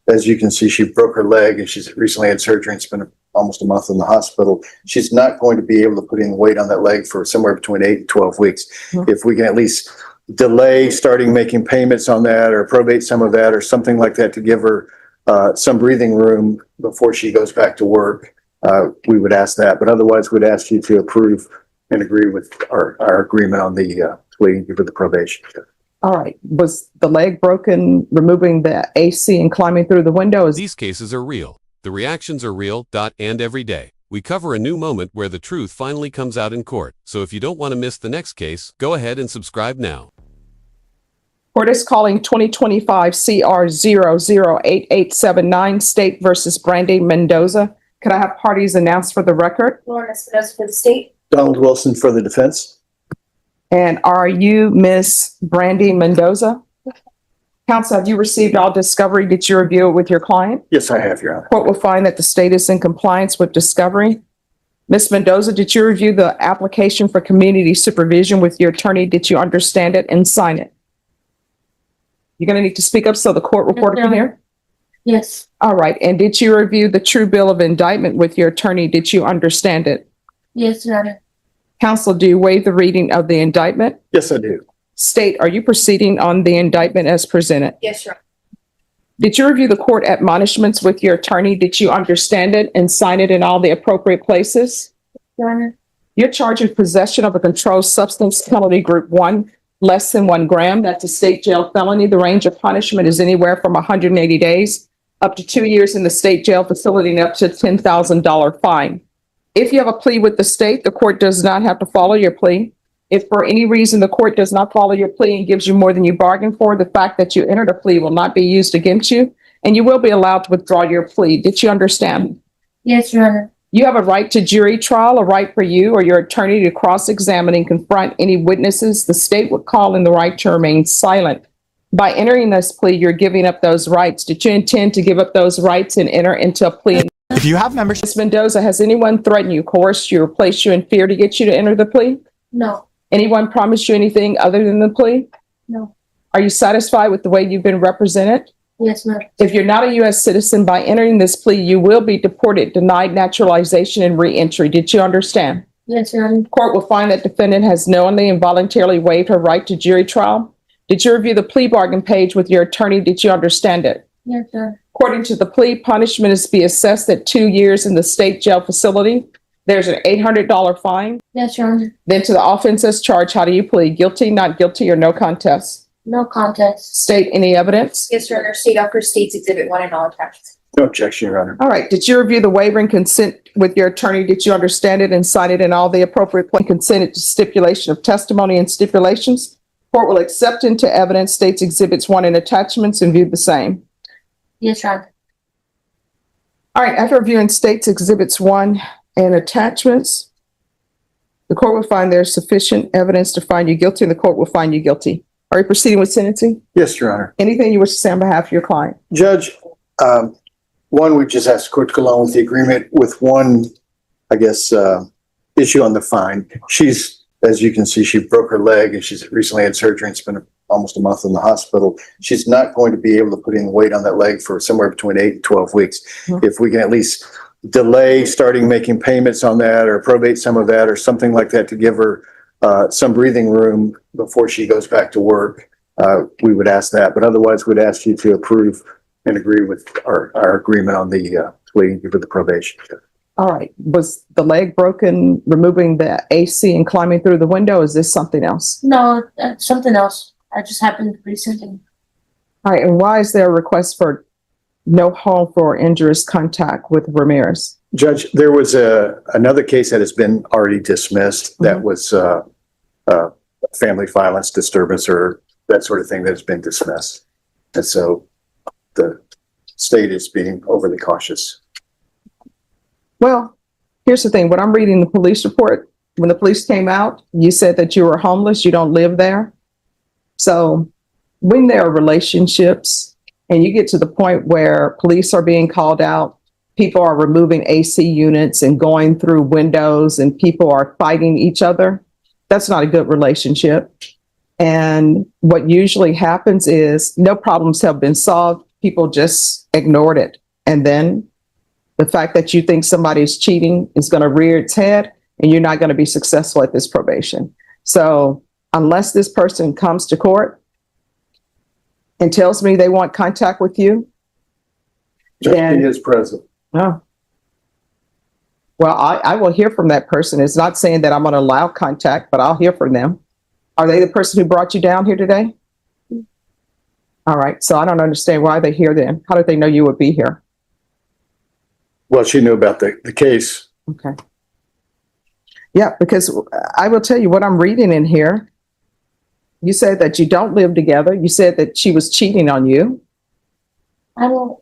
as you can see, she broke her leg and she's recently had surgery and spent almost a month in the hospital. She's not going to be able to put any weight on that leg for somewhere between 8 and 12 weeks. If we can at least delay starting making payments on that or probate some of that or something like that to give her some breathing room before she goes back to work, we would ask that. But otherwise, we'd ask you to approve and agree with our agreement on the plea for the probation. All right. Was the leg broken, removing the AC and climbing through the window? These cases are real. The reactions are real, and every day. We cover a new moment where the truth finally comes out in court. So if you don't want to miss the next case, go ahead and subscribe now. Court is calling 2025 CR 008879 State versus Brandy Mendoza. Could I have parties announced for the record? Lauren Espinosa for the state. Donald Wilson for the defense. And are you Miss Brandy Mendoza? Counsel, have you received all discovery? Did you review it with your client? Yes, I have, Your Honor. Court will find that the state is in compliance with discovery. Ms. Mendoza, did you review the application for community supervision with your attorney? Did you understand it and sign it? You're going to need to speak up so the court reporter can hear. Yes. All right. And did you review the true bill of indictment with your attorney? Did you understand it? Yes, Your Honor. Counsel, do you waive the reading of the indictment? Yes, I do. State, are you proceeding on the indictment as presented? Yes, Your Honor. Did you review the court admonishments with your attorney? Did you understand it and sign it in all the appropriate places? Your Honor. You're charged with possession of a controlled substance, penalty group 1, less than 1 gram. That's a state jail felony. The range of punishment is anywhere from 180 days up to 2 years in the state jail facility and up to $10,000 fine. If you have a plea with the state, the court does not have to follow your plea. If for any reason the court does not follow your plea and gives you more than you bargained for, the fact that you entered a plea will not be used against you, and you will be allowed to withdraw your plea. Did you understand? Yes, Your Honor. You have a right to jury trial, a right for you or your attorney to cross-examine and confront any witnesses the state would call in the right to remain silent. By entering this plea, you're giving up those rights. Did you intend to give up those rights and enter into a plea? If you have membership. Ms. Mendoza, has anyone threatened you, coerced you, or placed you in fear to get you to enter the plea? No. Anyone promised you anything other than the plea? No. Are you satisfied with the way you've been represented? Yes, ma'am. If you're not a U.S. citizen, by entering this plea, you will be deported, denied naturalization, and re-entry. Did you understand? Yes, Your Honor. Court will find that defendant has knowingly and voluntarily waived her right to jury trial. Did you review the plea bargain page with your attorney? Did you understand it? Yes, Your Honor. According to the plea, punishment is to be assessed at 2 years in the state jail facility. There's an $800 fine. Yes, Your Honor. Then to the offenses charged, how do you plead? Guilty, not guilty, or no contest? No contest. State any evidence? Yes, Your Honor. State Offer States Exhibit 1 and all attached. No objection, Your Honor. All right. Did you review the waiver and consent with your attorney? Did you understand it and sign it in all the appropriate places? Consented to stipulation of testimony and stipulations? Court will accept into evidence States Exhibits 1 and attachments and view the same. Yes, Your Honor. All right. After reviewing States Exhibits 1 and attachments, the court will find there's sufficient evidence to find you guilty, and the court will find you guilty. Are you proceeding with sentencing? Yes, Your Honor. Anything you wish to say on behalf of your client? Judge, one, we just asked the court to go along with the agreement with one, I guess, issue on the fine. She's, as you can see, she broke her leg and she's recently had surgery and spent almost a month in the hospital. She's not going to be able to put any weight on that leg for somewhere between 8 and 12 weeks. If we can at least delay starting making payments on that or probate some of that or something like that to give her some breathing room before she goes back to work, we would ask that. But otherwise, we'd ask you to approve and agree with our agreement on the plea for the probation. All right. Was the leg broken, removing the AC and climbing through the window? Is this something else? No, something else. I just happened recently. All right. And why is there a request for no harmful or injurious contact with Ramirez? Judge, there was another case that has been already dismissed that was family violence disturbance or that sort of thing that has been dismissed. And so the state is being overly cautious. Well, here's the thing. When I'm reading the police report, when the police came out, you said that you were homeless, you don't live there. So when there are relationships and you get to the point where police are being called out, people are removing AC units and going through windows and people are fighting each other, that's not a good relationship. And what usually happens is no problems have been solved. people just ignored it. And then the fact that you think somebody is cheating is going to rear its head and you're not going to be successful at this probation. So unless this person comes to court and tells me they want contact with you, Just then he is present. oh. Well, I will hear from that person. It's not saying that I'm going to allow contact, but I'll hear from them. Are they the person who brought you down here today? All right. So I don't understand why they're here then. How did they know you would be here? Well, she knew about the case. Okay. Yeah, because I will tell you what I'm reading in here. You said that you don't live together. You said that she was cheating on you. I don't,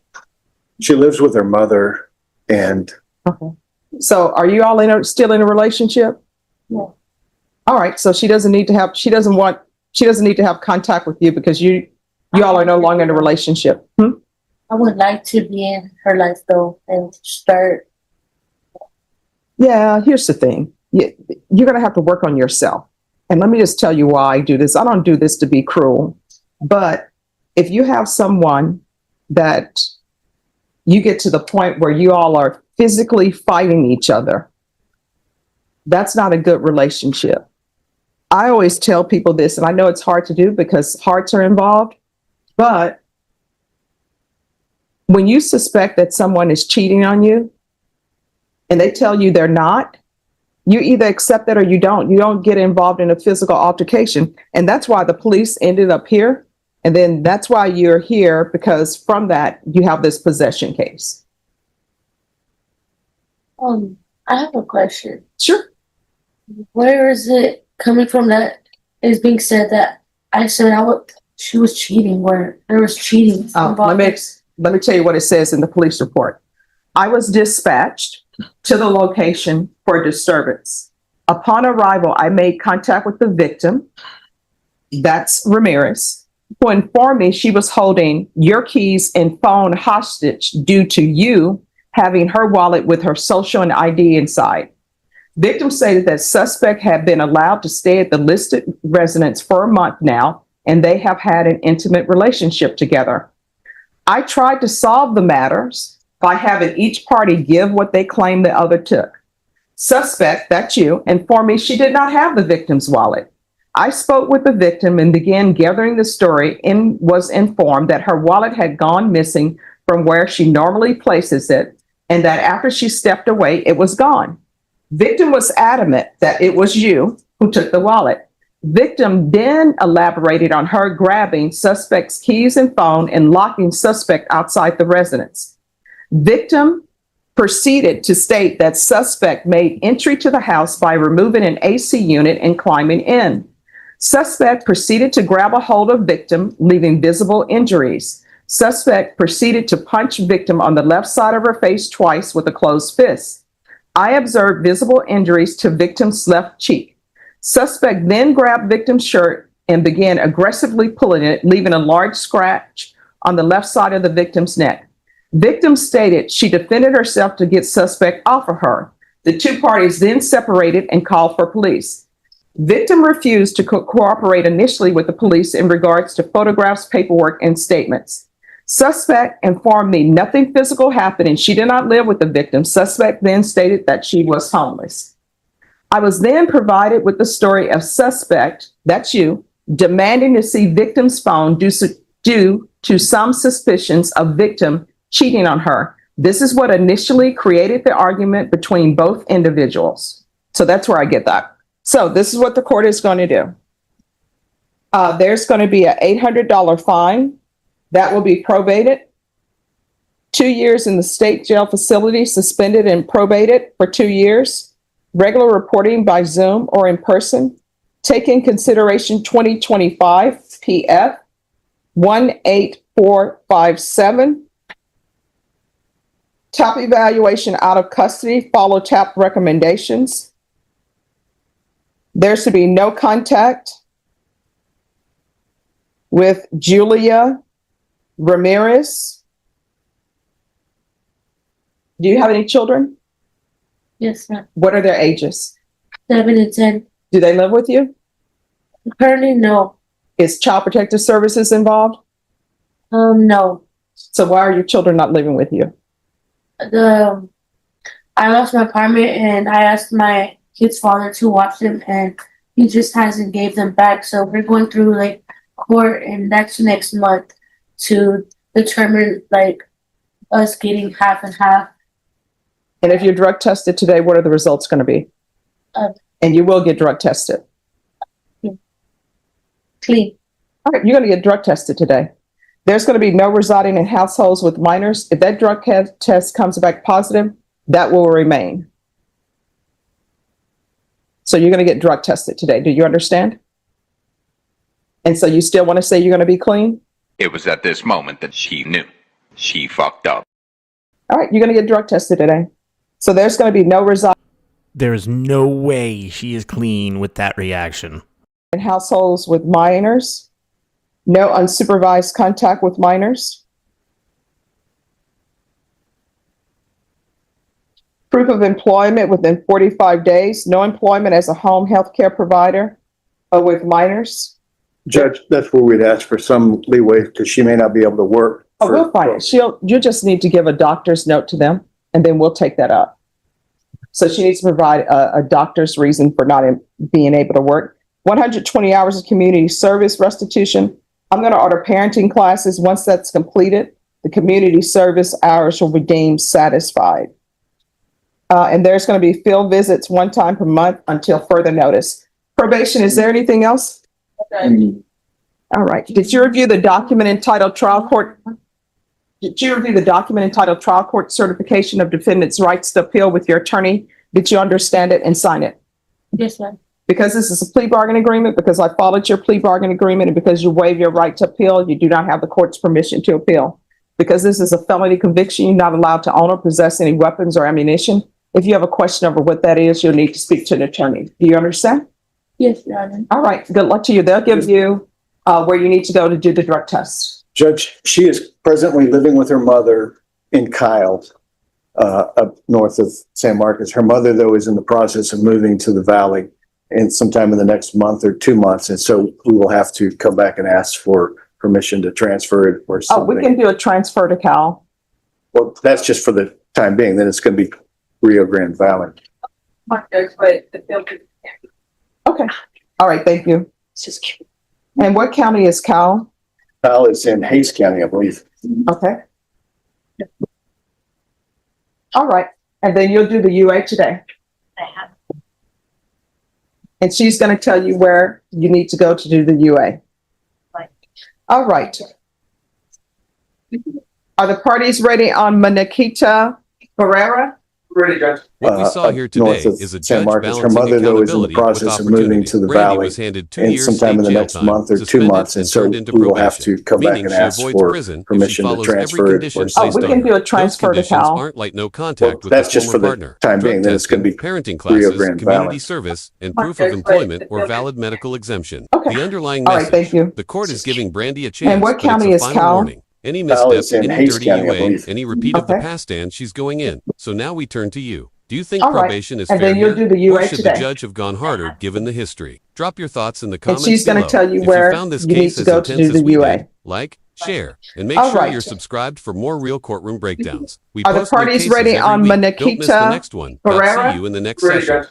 She lives with her mother and Okay. So are you all still in a relationship? no, All right. So she doesn't need to have contact with you because you all are no longer in a relationship. Hmm? I would like to be in her life though and start. Yeah, here's the thing. You're going to have to work on yourself. And let me just tell you why I do this. I don't do this to be cruel, but if you have someone that you get to the point where you all are physically fighting each other, that's not a good relationship. I always tell people this, and I know it's hard to do because hearts are involved, but when you suspect that someone is cheating on you and they tell you they're not, you either accept that or you don't. You don't get involved in a physical altercation. And that's why the police ended up here. And then that's why you're here, because from that, you have this possession case. I have a question. Sure. Where is it coming from that is being said that I said she was cheating, where there was cheating involved? Let me tell you what it says in the police report. I was dispatched to the location for disturbance. Upon arrival, I made contact with the victim, that's Ramirez, who informed me she was holding your keys and phone hostage due to you having her wallet with her social and ID inside. Victim stated that suspect had been allowed to stay at the listed residence for a month now, and they have had an intimate relationship together. I tried to solve the matters by having each party give what they claim the other took. Suspect, that's you, informed me she did not have the victim's wallet. I spoke with the victim and began gathering the story and was informed that her wallet had gone missing from where she normally places it, and that after she stepped away, it was gone. Victim was adamant that it was you who took the wallet. Victim then elaborated on her grabbing suspect's keys and phone and locking suspect outside the residence. Victim proceeded to state that suspect made entry to the house by removing an AC unit and climbing in. Suspect proceeded to grab a hold of victim, leaving visible injuries. Suspect proceeded to punch victim on the left side of her face twice with a closed fist. I observed visible injuries to victim's left cheek. Suspect then grabbed victim's shirt and began aggressively pulling it, leaving a large scratch on the left side of the victim's neck. Victim stated she defended herself to get suspect off of her. The two parties then separated and called for police. Victim refused to cooperate initially with the police in regards to photographs, paperwork, and statements. Suspect informed me nothing physical happened and she did not live with the victim. Suspect then stated that she was homeless. I was then provided with the story of suspect, that's you, demanding to see victim's phone due to some suspicions of victim cheating on her. This is what initially created the argument between both individuals. So that's where I get that. So this is what the court is going to do. There's going to be an $800 fine that will be probated. 2 years in the state jail facility, suspended and probated for 2 years. Regular reporting by Zoom or in person. Take in consideration 2025 PF 18457. TAP evaluation out of custody, follow TAP recommendations. There's to be no contact with Julia Ramirez. Do you have any children? Yes, ma'am. What are their ages? 7 and 10. Do they live with you? Currently, no. Is Child Protective Services involved? No. So why are your children not living with you? I lost my apartment and I asked my kid's father to watch them and he just hasn't gave them back. So we're going through like court and that's next month to determine like us getting half and half. And if you're drug tested today, what are the results going to be? And you will get drug tested. Clean. All right, you're going to get drug tested today. There's going to be no residing in households with minors. If that drug test comes back positive, that will remain. So you're going to get drug tested today. Do you understand? And so you still want to say you're going to be clean? It was at this moment that she knew. She fucked up. All right, you're going to get drug tested today. So there's going to be no residing There's no way she is clean with that reaction. in households with minors. No unsupervised contact with minors. Proof of employment within 45 days. No employment as a home health care provider with minors. Judge, that's where we'd ask for some leeway because she may not be able to work. Oh, we'll find it. You just need to give a doctor's note to them and then we'll take that up. So she needs to provide a doctor's reason for not being able to work. 120 hours of community service restitution. I'm going to order parenting classes. Once that's completed, the community service hours will be deemed satisfied. And there's going to be field visits 1 time per month until further notice. Probation, is there anything else? All right. Did you review the document entitled trial court? Did you review the document entitled trial court certification of defendant's rights to appeal with your attorney? Did you understand it and sign it? Yes, ma'am. Because this is a plea bargain agreement, because I followed your plea bargain agreement, and because you waive your right to appeal, you do not have the court's permission to appeal. Because this is a felony conviction, you're not allowed to own or possess any weapons or ammunition. If you have a question over what that is, you'll need to speak to an attorney. Do you understand? Yes, Your Honor. All right, good luck to you. They'll give you where you need to go to do the drug test. Judge, she is presently living with her mother in Kyle, up north of San Marcos. Her mother, though, is in the process of moving to the Valley and sometime in the next month or 2 months. And so we will have to come back and ask for permission to transfer it or Oh, something. we can do a transfer to Cal. Well, that's just for the time being. Then it's going to be Rio Grande Valley. Okay. All right, thank you. It's just cute. And what county is Cal? Kyle is in Hayes County, I believe. Okay. All right. And then you'll do the UA today. I have. And she's going to tell you where you need to go to do the UA. Right. All right. Are the parties ready on Manikita Barrera? Ready, Judge. What we saw here today north of is a San judge Marcos. Her balancing mother, though, is in the accountability process with of moving opportunity. to the Brandy Valley was handed 2 and years sometime in the state next jail month or time, 2 months. suspended And so turned into we will have probation, to come back meaning and she ask avoids for prison if she permission to follows every transfer it condition or placed Oh, we something. on can her. do a Those transfer to conditions Cal. aren't like no Well, contact with that's the just for former the partner, time drug being. Then it's going to testing, be parenting Rio classes, Grande community Valley. service, and proof of employment or valid medical exemption. Okay. The underlying All right, thank message: you. the court is giving Brandy a chance, And what but it's county a is final Cal? warning. Any Cal misstep, is in any Hayes dirty County, I UA, believe. any repeat of the Okay. past stand, she's going in. So now we turn to you. Do you think All right. probation is And fair then you'll here? do the UA Or should today. the judge have gone harder given the history? Drop your thoughts in the And comments she's going below. to tell you If where you found this you need case to as go to intense do as the we UA. did, like, share, and make All sure right. you're subscribed for more real courtroom breakdowns. We Are the post new parties cases ready every on week. Don't miss the Manikita next one. God, Barrera? see you in the next Ready, session. Judge.